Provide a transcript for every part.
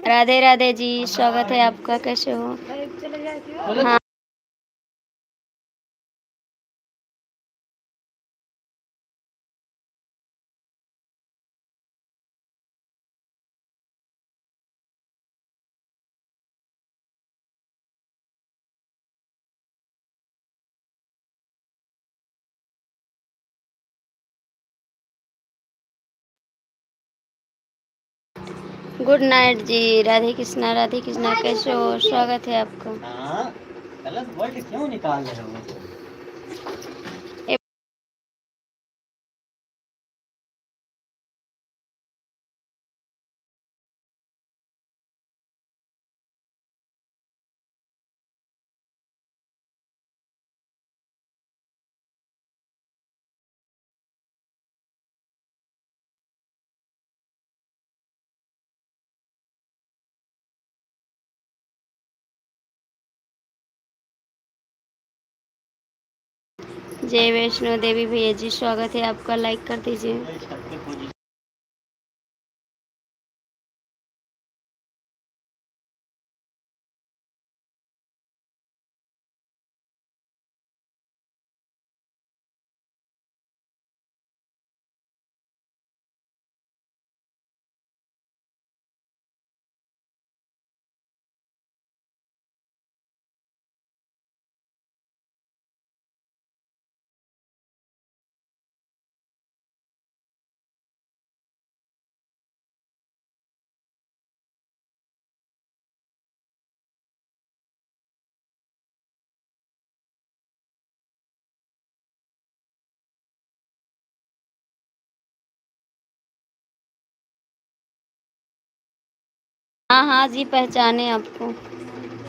राधे राधे जी, स्वागत है आपका। कैसे हो? हाँ। गुड नाइट जी। राधे कृष्णा, राधे कृष्णा। कैसे हो? स्वागत है आपका। हाँ, गलत वर्ड क्यों निकाल रहे हो? जय वैष्णो देवी भैया जी, स्वागत है आपका। लाइक कर दीजिए। हाँ हाँ जी, पहचाने आपको।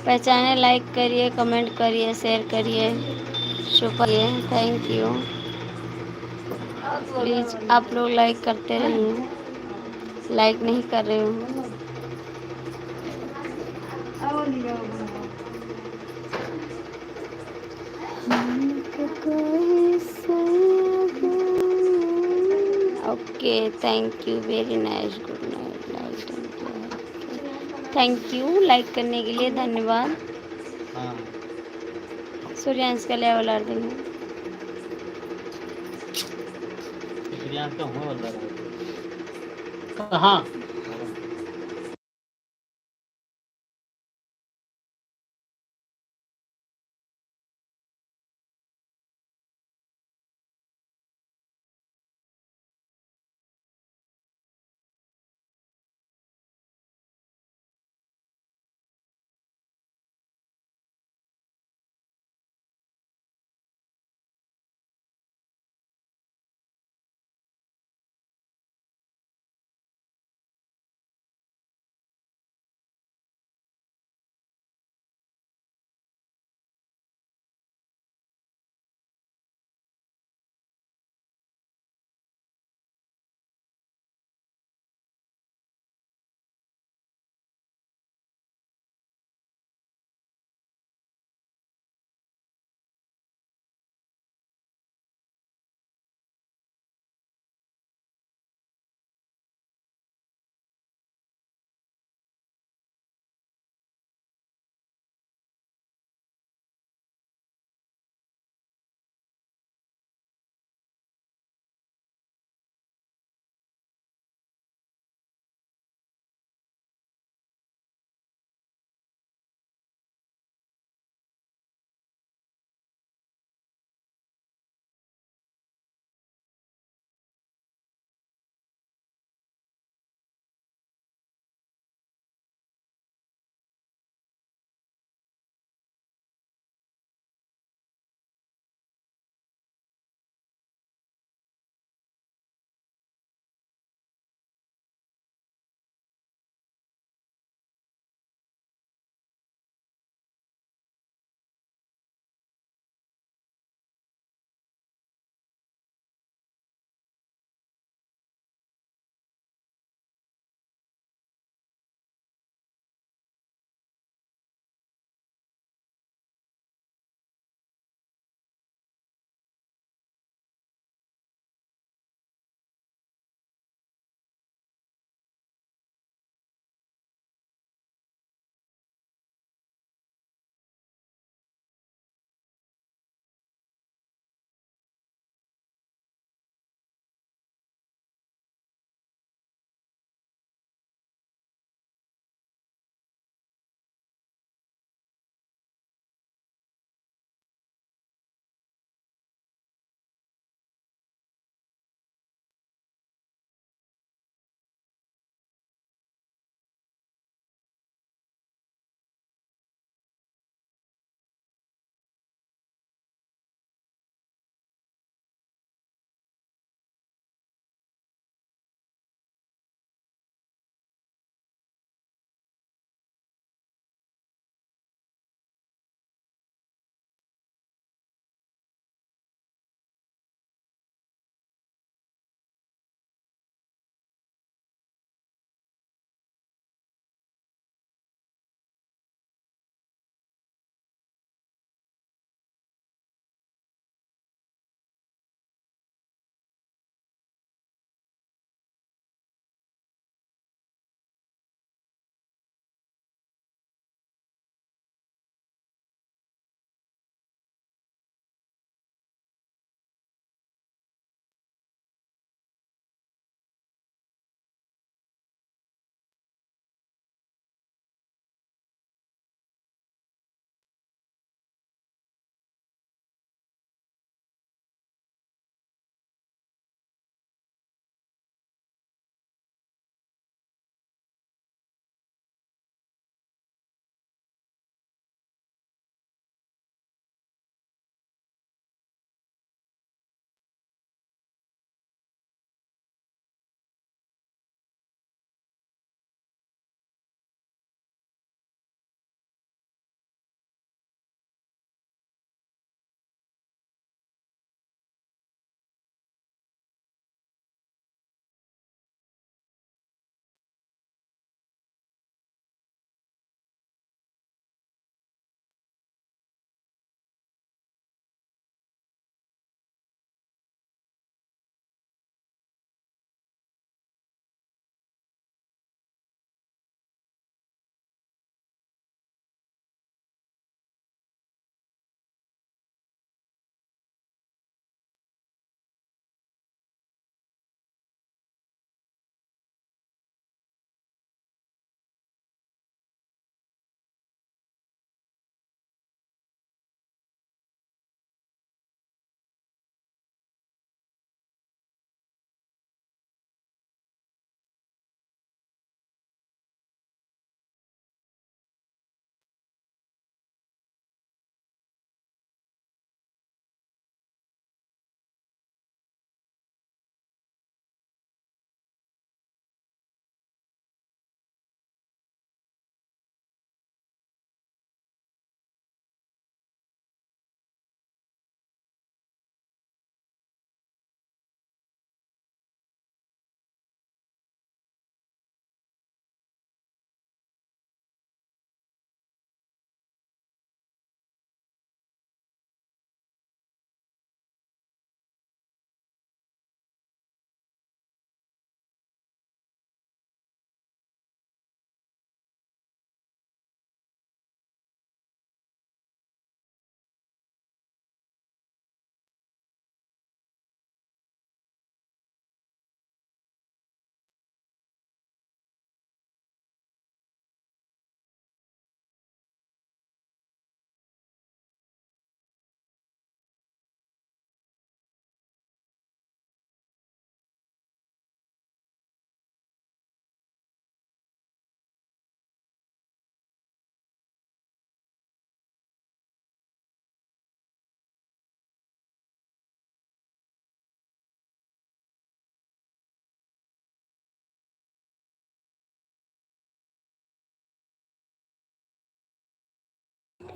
पहचाने। लाइक करिए, कमेंट करिए, शेयर करिए, शुक्रिया, थैंक यू। प्लीज़ आप लोग लाइक करते रहिए। लाइक नहीं कर रहे हो। Okay, thank you, very nice, good night. Like, thank you like करने के लिए, धन्यवाद। हाँ, सूर्यांश का लेवल आर देंगे। प्रियांश का हुआ लगा कहाँ?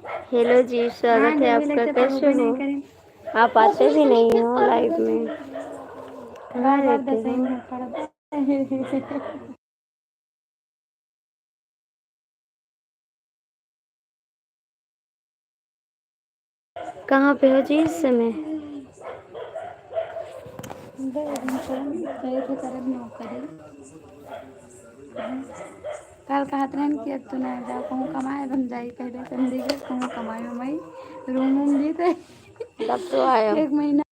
हेलो जी, स्वागत है आपका। कैसे हो? आप आते भी नहीं हो लाइव में, कहाँ रहते हो? कहाँ पे हो जी इस समय? कल कहत रहन कि अब तू नहीं जाओ कहूँ कमाए बन जाई पहले चंडीगढ़ कहूँ कमाए मई रूम दी थे तब तो आया। 1 महीना